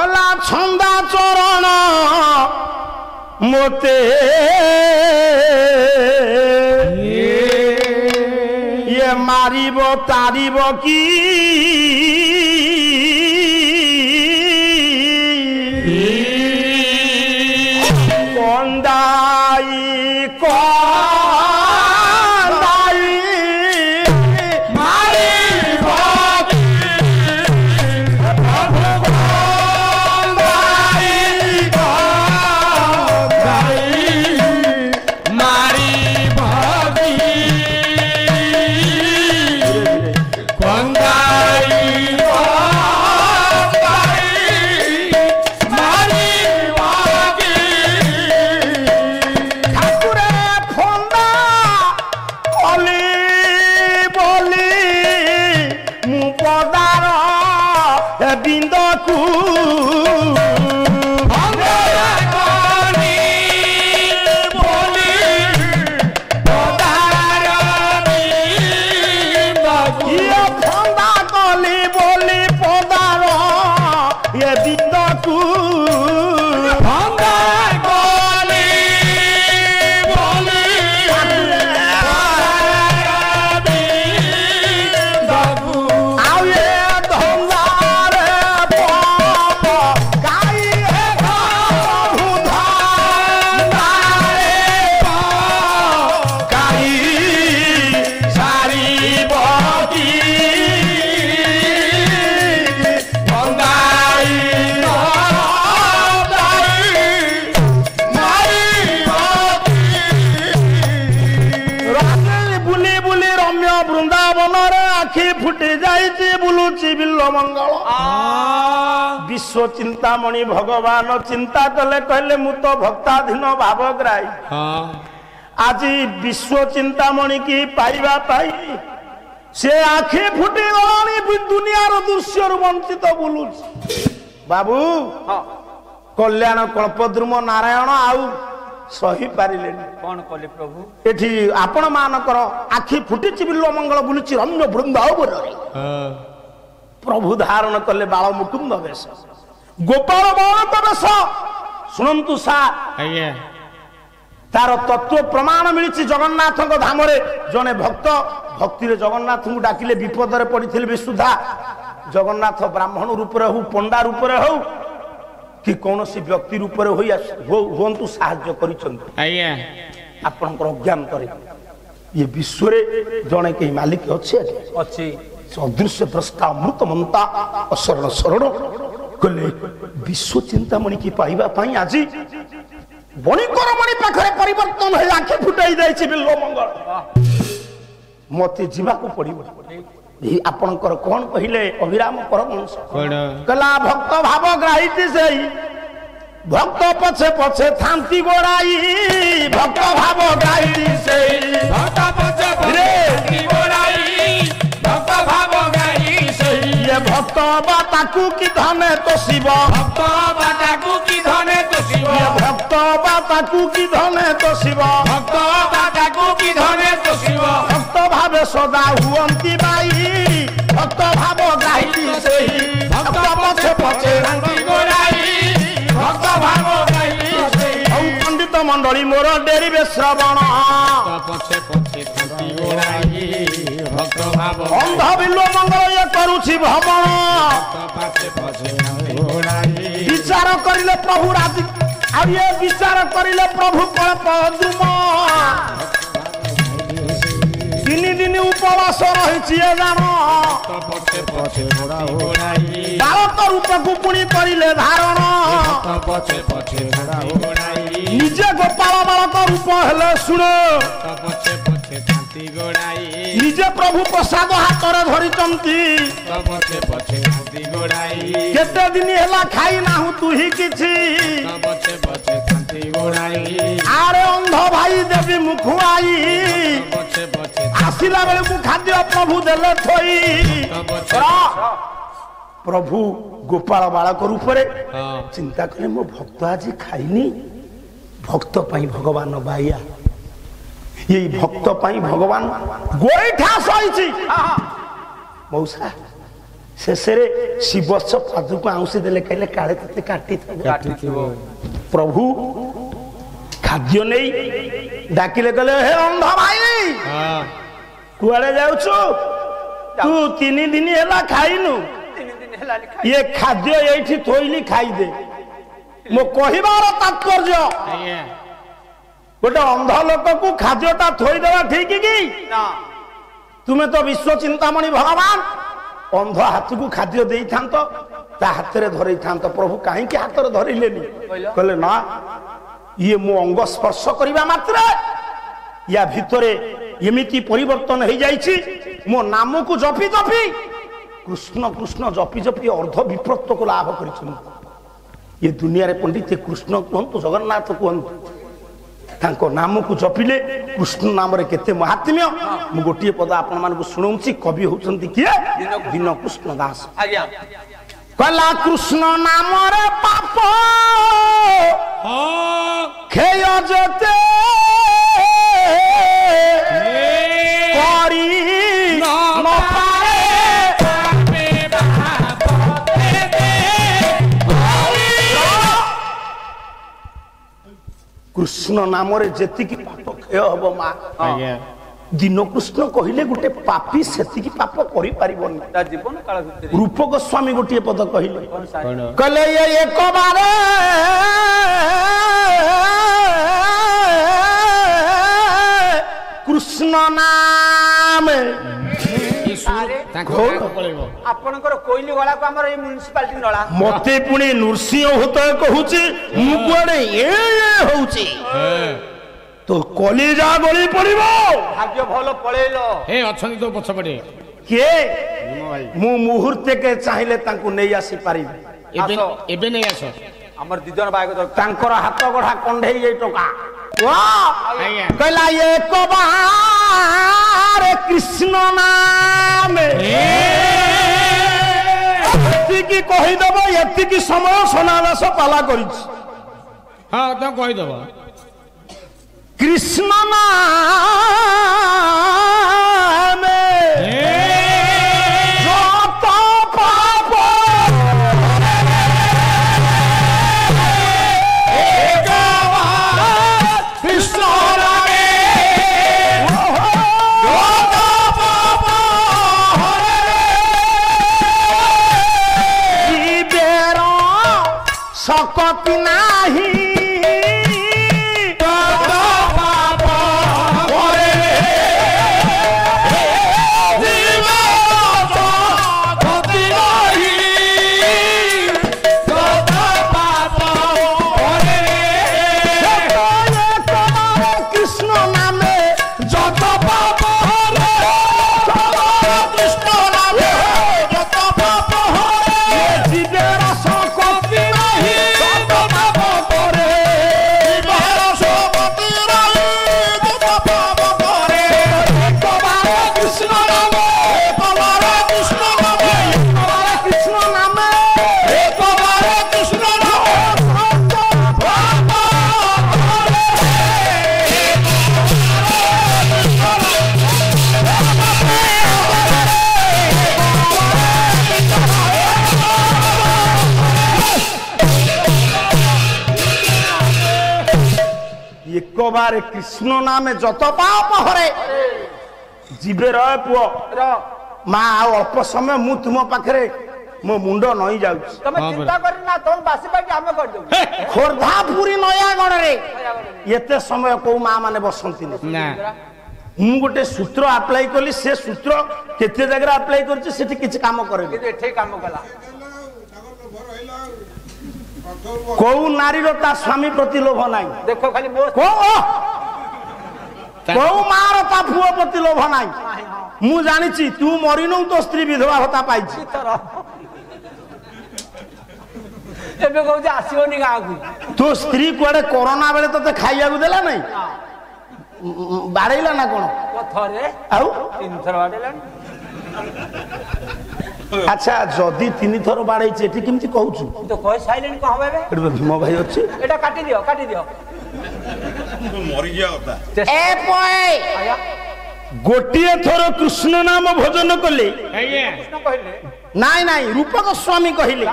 कला छंदा चरण मोते ये मारिब तारिब की कंदाई कंदाई मारिब मंगल विश्व चिंतामणि भगवान चिंता कले कहले मु तो भक्ताधीन भावग्राही आज विश्व चिंतामणि की पाइबा पाई से आखि फुटी गलानी दुनिया दृश्य वंचित बुलू बाबू कल्याण कल्पद्रुम नारायण आउ सही पारिले कौन कले प्रभु एठी आपण मानकर आखि फुटी बिल्व मंगल बुलुची रम्य वृंदावन प्रभु धारण कले बाल मुकुंद वेश गोपाल बालक वेश शुणु सा तार तत्व प्रमाण मिली जगन्नाथ धाम जड़े भक्त भक्ति जगन्नाथ को डाकिले विपद में पड़ी भी सुधा जगन्नाथ ब्राह्मण रूप हो पंडा रूप हो कि कौन सी व्यक्ति रूप हूँ साहाय्य कर ज्ञान करे ये विश्व जड़े कहीं मालिक अच्छे सदृश्य भ्रष्टा अमृत मंता अशरण शरण कले विश्व चिंतामणि की पाइबा पाई आज बणिकर मणि पाखरे परिवर्तन है आखि फुटाई जाइछि बिल्व मंगल मते जीवाको पड़िबो आपनकर कोन कहिले अभिराम परमहंस कला भक्त भाव ग्राहिती सेई भक्त पछे पछे थांती गोराई भक्त भाव ग्राहिती सेई भक्त पछे पछे थांती गोराई भक्त भाव ग्राहिती सेई ये भक्त बाताकू की धने तो शिव भक्त बाताकू की धने तो शिव ये भक्त बाताकू की धने तो शिव भक्त बाताकू की धने तो शिव भक्त भावे सदा हुअंती बाई भक्त भाव ग्राहिती सेई भक्त पछे पछे थांती गोराई भक्त भाव ग्राहिती सेई पंडित मंडली मोर डेरिबे श्रवण पछे पछे थांती गोराई भक्त भाव अंध बिल्व मंगल ये करूछि भवन विचार करिले प्रभु राजी आ ये विचार करिले प्रभु कल्पद्रुम 3 दिन उपवास रही भारत रूप को पुणी करिले धारण निजे गोपाल बालक रूप हेले शुण निजे प्रभु प्रसाद हाथ धरी केते दिन है खाई ना तु ही किछि आरे अंध भाई देवी मुखुआई आसिला बेले खाद्य प्रभु देले थई प्रभु गोपाल बालक रूप चिंता कले मो भक्त आज खाइनी भक्त पाई भगवान बाइया ये भक्त पाई भगवान गोईठा सही मौसा शेषे शिवस्व पादुक आउंसी देले कहले काले तते काटी प्रभु खाद्य नहीं डाकिले कहले हे अंध भाई कुआड़े जाउछु तू 3 दिन हैला खाइनु ये खाद्य एठी थोइली खाई दे मो कहिबार तात्पर्य गोटे अंध लोक को खाद्यटा थोई देवा ठीक कि ना तुम्हें तो विश्व चिंतामणि भगवान अंध हाथ को खाद्य दे ता हाथ रे धरई थांत प्रभु कहीं हाथ रे धरिलेनी कहले ना ये मो अंग स्पर्श करबा मात्र या भितरे एमिति परिवर्तन हो जाइछि मो नाम को जपी जपी कृष्ण कृष्ण जपी जपी अर्ध विप्रत को लाभ करिछि ये दुनिया रे पंडित कृष्ण कहंतु जगन्नाथ कहंतु तांको नाम को जपिले कृष्ण नाम रे केते महात्म्य मु गोटिए पद आपण मान को सुनौछि कवि होचंती किए दीन कृष्ण दास आज्ञा कला कृष्ण नाम रे पाप खेय जते करी न पारे कृष्ण नाम रे जेति की पाप खेय हबो मा दीन कृष्ण कहले गोटे पापी सेति की पाप करि परिबन जीवन काल भितर रूप गोस्वामी गोटे पद कहले कहले ये एक बार कृष्ण नाम आपनकर कोइली गला को हमर ए म्युनिसिपालिटी नळा मते पुणी नृसिंह होत कहूची मु कुआडे ए होउची तो कलिजा गली पड़िबो भाग्य भलो पळेलो हे अछन तो पछपडे के मु मुहूर्ते के चाहिले तांकु नै आसी पारि एबे नै आसो हमर दिजन बाग तांकर हाथ गढा कंढे ए टका वाह कहला एक बार कृष्ण नाम एति कहि देबो एति की समय सनादास पाला करिछि हां त कहि देबो कृष्ण नाम जत पाप कृष्ण सकती नाही बार कृष्ण नाम जत पाप हरे जीवे रह पुओ मां अल्प समय मु तुम पाखरे मो मुंड नई जाउ तमे चिंता करना तोन बासी बाकी हमें कर दो खोरधापुरी नयागढ़ रे एते समय को मां माने बसंती ना मु गोटे सूत्र अप्लाई कली से सूत्र केते जगह अप्लाई करछि सेठी किछ काम करे एठे काम कला को नारी रो ता स्वामी प्रति लोभ नाही देखो खाली को मार ता पुओ प्रति लोभ नाही मु जानि छी तू मरिनु तो स्त्री विधवा होता पाई छी एबे कहू जे आसीओनी गागु तू स्त्री कोडे कोरोना बेले तते खाइया गु देला नाही बाड़ैला ना कोन थरे आउ 3 थर बाड़ैला अच्छा जदी 3 थर बाड़ै छै एठी किमति कहू छु तो कह साइलेंट को हबे बे भीम भाई अछि एटा काटी दियो मरि जिया होता ए पोए गोटे थर कृष्ण नाम भोजन कले नाई नाई रूपक स्वामी कहले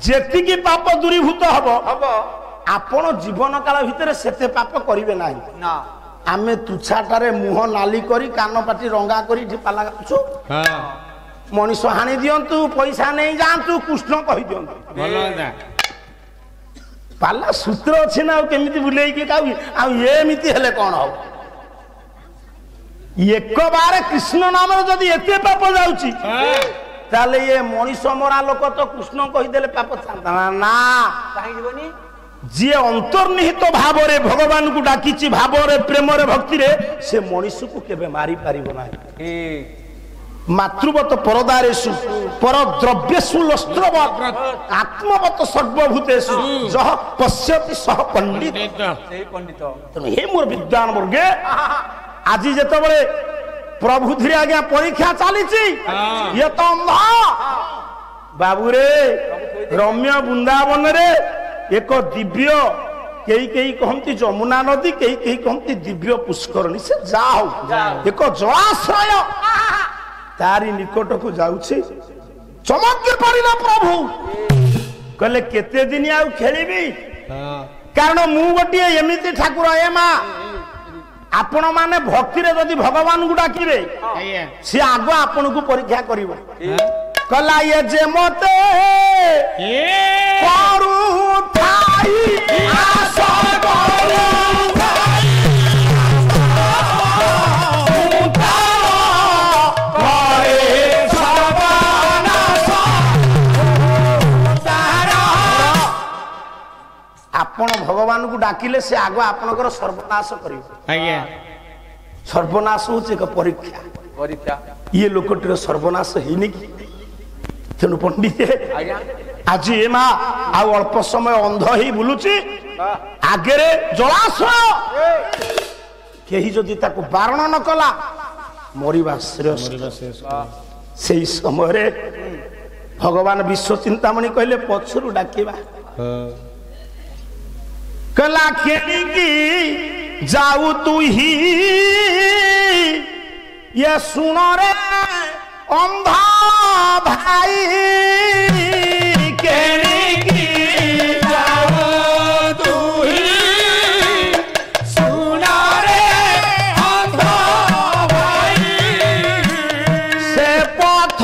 जेतिकी पाप दूरीभूत हब आपण जीवन काल भितर सेते पाप करिवे नाही आमे तुछाटारे मुह नाली करी कान पाटी रंगा करी पाला गाछु मनीष हानि दियंतु पैसा नहीं जातु कृष्ण कहि दियंतु पाला सूत्र अछि ना केमिति बुलेई के काउ आ एमिति हेले कोन हो एक बार कृष्ण नाम जदि एते पाप जाउची ताले ये मनीष मरा लोक तो कृष्ण कहि देले पाप छांता ना काहि दिबनी जे अंतर्निहित भाव रे भगवान को डाकिची भाव रे प्रेम रे भक्ति रे से मनीष को केबे मारी पारिबो ना मातृवत परदारेषु पर द्रव्येषु लस्त्रवत् आत्मवत सर्वभूतेषु जह पश्यति सह पंडित से पंडित तने हे मोर विद्वान वर्गे आज जेते बळे प्रभु धीरे आज्ञा परीक्षा चलीची ये तो अंधा बाबू रे रम्य वृंदावन रे एक दिव्य कई कई कहती जमुना नदी कई कई कहती दिव्य पुष्करणी से जाओ एक जलाशय तारी निकट को जाउछि चमत्कार परिला प्रभु कहले केते दिन आउ खेलिबी कारण मु गोटे एमिति ठाकुर ए मा आपण माने भक्ति रे जदि भगवान को डाकिबे से आगो आपण को परीक्षा करिवो कला ये जे मते करू ठाई आशा करू आपण भगवान को डाकिले से आगो आपनकर सर्वनाश करिवो आज्ञा सर्वनाश होचे एक परीक्षा परीक्षा ये लोकटर सर्वनाश हेनी कि तेनु पंडित आज ए मा आ अल्प समय अंध ही बुलुची आगे रे जलाशय केही जदि ताको बारण न कला मरिबा श्रेष्ठ सेही समय रे भगवान विश्व चिंतामणि कहले पछरु डाकिबा कला खेली की जाऊ तू ही ये सुनो रे अंधा भाई खेली की जाऊ तू ही सुनो रे अंधा भाई से पथ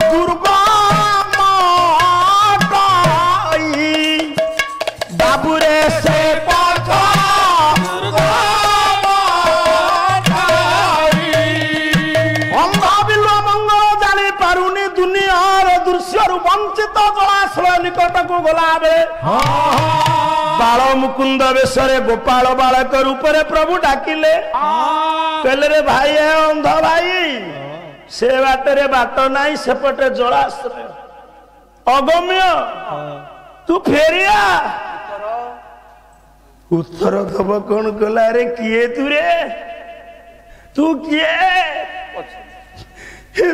दुर्गम बाबू रे से पथ अंधा बिल्व मंगल जानी पारुनी दुनियार दृश्य वंचित जलाशय निकट को गलाबे बाल मुकुंद बेशरे गोपाल बालक रूप रे प्रभु डाकिले कहले रे भाई है अंध भाई से बाटरे बाट नहीं सेपटे जलाशय अगम्य तू फेरिया उत्तर दब कौन कला रे किए तू रे तू किए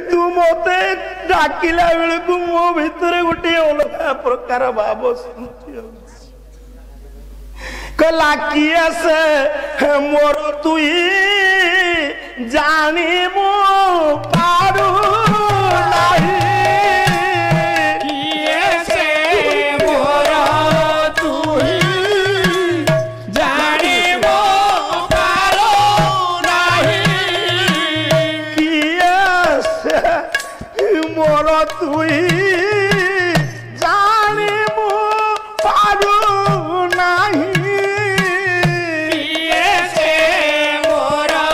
तू मते डाकिला बेले को मो भीतर गोटे अलग प्रकार भाव कला किए से मोर तू जानी मो पारू नहीं तुई जाने मो पारू नहीं से मोरा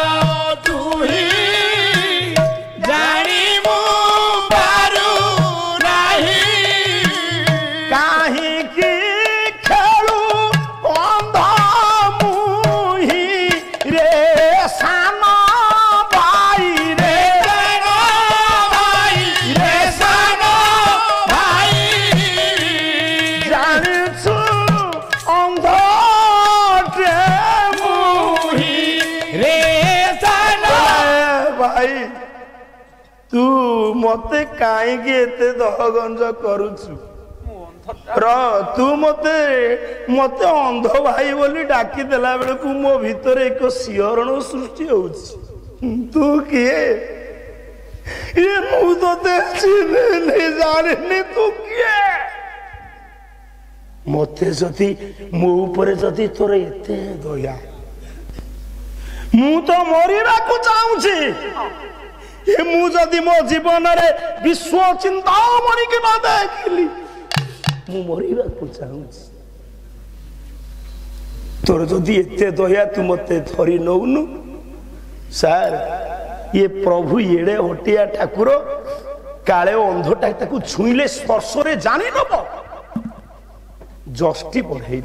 तुई जाने मो पारू नहीं काहे की खेलू अंधा मुही रे साना तू मते काईगे एते दहगंज करूछु तू मते मते अंध भाई बोली डाकी देला बेले को मो भीतर एक सिहरण सृष्टि होउछि तू किए ये मुँह तो नहीं जाने तू किए मते जदि मो ऊपर जदि तोर एते दया मु तो मरिबा को चाहूची ये मु जदि मो जीवन रे विश्व चिंता मणि के ना देखली मु मरिबा को चाहूची तोर जदि एते दया तू मते धरी नौनु सार ये प्रभु येड़े हटिया ठाकुर काले अंधटा ताकू छुईले स्पर्श रे जानी नब जष्टी बढ़े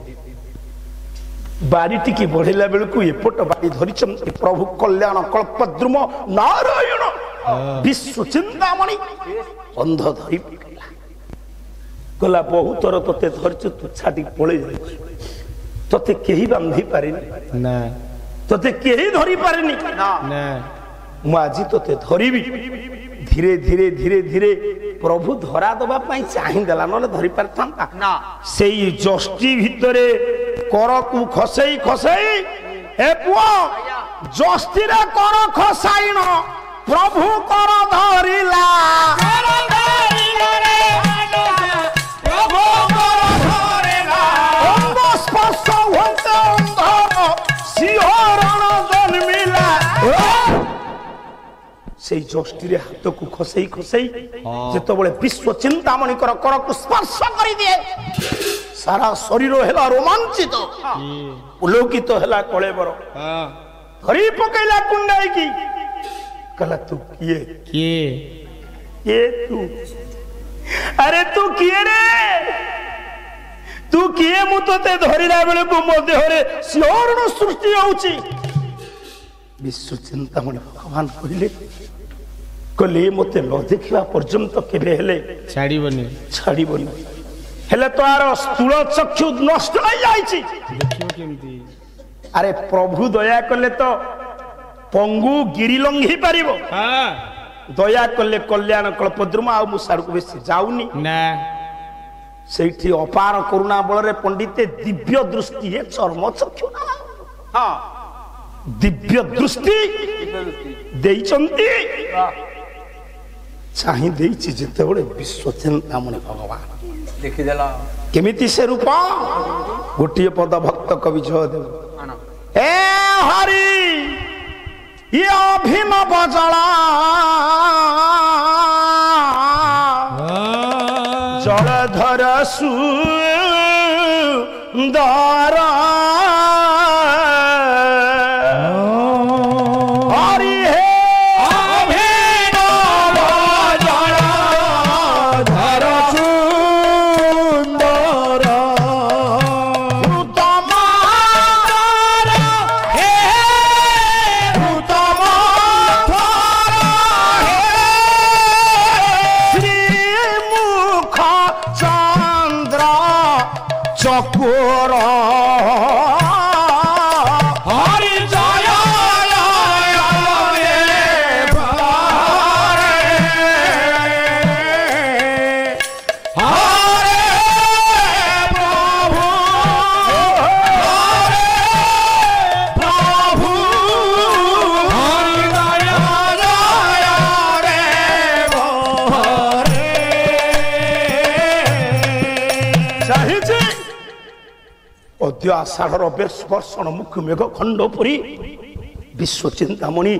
बाड़ी टी बढ़ेला बेलू एपट बाड़ी धरी प्रभु कल्याण कल्पद्रुम नारायण विश्व चिंतामणि अंध धरी गला बहुत थर ते धरचु तू छाटी पड़े ते कहीं बांधी पारे ते कहीं धरी पारे आज ते धरबी धीरे धीरे धीरे धीरे प्रभु धरा दबा चाहिदेला ना धरी पार था से जष्टी भितरे कर को खसई खसई ए पुआ जष्टी रे कर खसाइन प्रभु कर धरिला स्पर्श होते सिंहरण जन्मिला से जष्टी हाथ को खसई खसई जिते विश्व चिंतामणि कर को स्पर्श कर दिए सारा शरीर है रोमांचित उलोकित है कलेबर धरी पकईला कुंडाई की कहला तू किए तू अरे तू किए रे तू किए मु ते धरला बेले को मो देहरे सिंहरण सृष्टि होउची विश्व चिंतामणि भगवान कहले कहले मते न देखिबा पर्यंत केबे हेले छाड़ीबनी हेले तो आर स्थूल चक्षु नष्ट हो जाइछि देखियो केमती अरे प्रभु दया कले तो पंगु गिरी लंघी पारिबो हां दया कले कल्याण कल्पद्रुम आ मु साड़ को बेसी जाउनी ना सेठी अपार करुणा बल रे पंडिते दिव्य दृष्टि है चर्म चक्षु ना हां दिव्य दृष्टि देइचंती चाहि देइछि जेते बडे विश्व चिंतामणि भगवान देखि देला केमिति से रूप गोटिए पद भक्त कवि जयदेव ए हरि ये अभिनव जला जलधर सुंदर आषाढ़ वर्षण मुख्य मेघ खंड परी विश्व चिंतामणि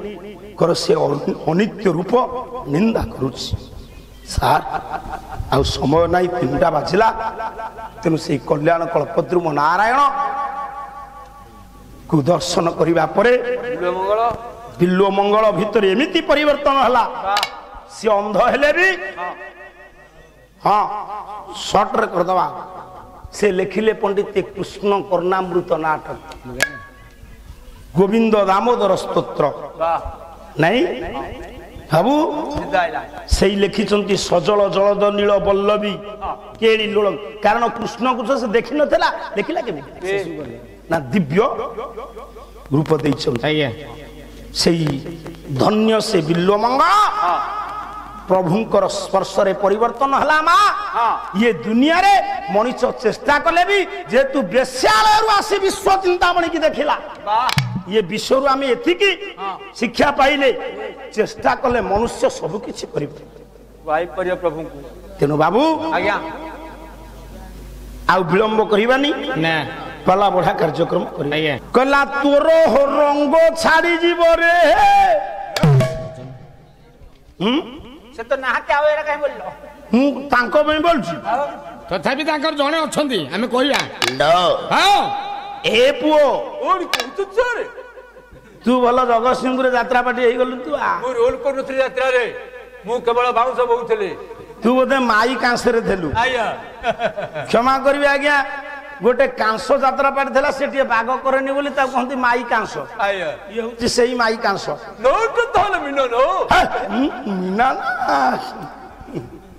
कर से अनित्य रूप निंदा करुछि सार आ समय नाई 3टा बाजिला तेनु से कल्याण कल्पद्रुम नारायण को दर्शन करबा परे बिल्व मंगल भितर एमिति परिवर्तन हला से अंध हेले भी हाँ शॉर्ट रे कर दवा से लिखिले पंडित कृष्ण कर्णामृत नाटक गोविंद दामोदर स्तोत्र नहीं बाबू से लिखिं सजल जलद नील बल्लवी केड़ी लोल कारण कृष्ण को से देखी नथिला देखिला के ना दिव्य रूप से धन्य से बिल्वमंगा प्रभुंकर स्पर्श रे परिवर्तन हला मा ये दुनिया रे मनुष्य चेष्टा कले भी जेतु बेस्यालय आसी विश्व चिंतामणि की देखिला ये विश्व आम एतिकी शिक्षा पाइले चेष्टा कले मनुष्य सबु किछि करिबो प्रभु तेनु बाबू आज्ञा आ विलंब करिबानी ना पला बढ़ा कार्यक्रम करिया कला तोर रंग छाड़ी जीव रे से तो नाहते आवे एरा काहे बोललो हूँ तांको में बोलছি तथापि तांकर जणे अछंती आमे कहिया नो हां ए पुओ ओर कहू छरे तू भल जगतसिंहपुर यात्रा पार्टी हे गलु तू आ मु रोल कर नथि यात्रा रे मु केवल बाउंस बहुथले तू बोधे माई कांसरे थेलु आया क्षमा करबी आज्ञा गोटे कांस यात्रा पार्टी थला से बाग करेनी बोली ता कहंती माई कांस आया ये होची सेही माई कांस नो तो तहले मिनो नो मीना ना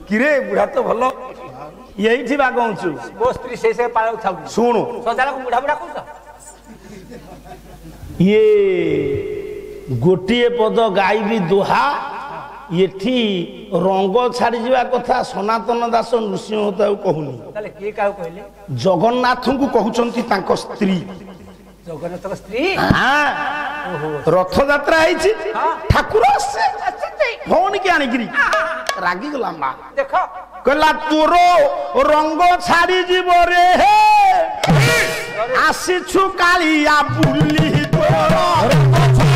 किरे बुढ़ा तो भलो यही थी बाग हूँ मो स्त्री से पाळ थाउ सुनु सदाला को बुढ़ा बुढ़ा कहू ये गोटिए पद गाइबी दोहा ये रंग छाड़ी जावा कथा सनातन दास नृसिंह कहूनी ताले के काउ कहले जगन्नाथ को कहउचंती तांको स्त्री जगन्नाथ का स्त्री हाँ रथ यात्रा है ठाकुर फोन के आनिकी रागी गला माँ देख कहला तोर रंग छाड़ी जीव रे हे आसीछु कालिया बुली तोर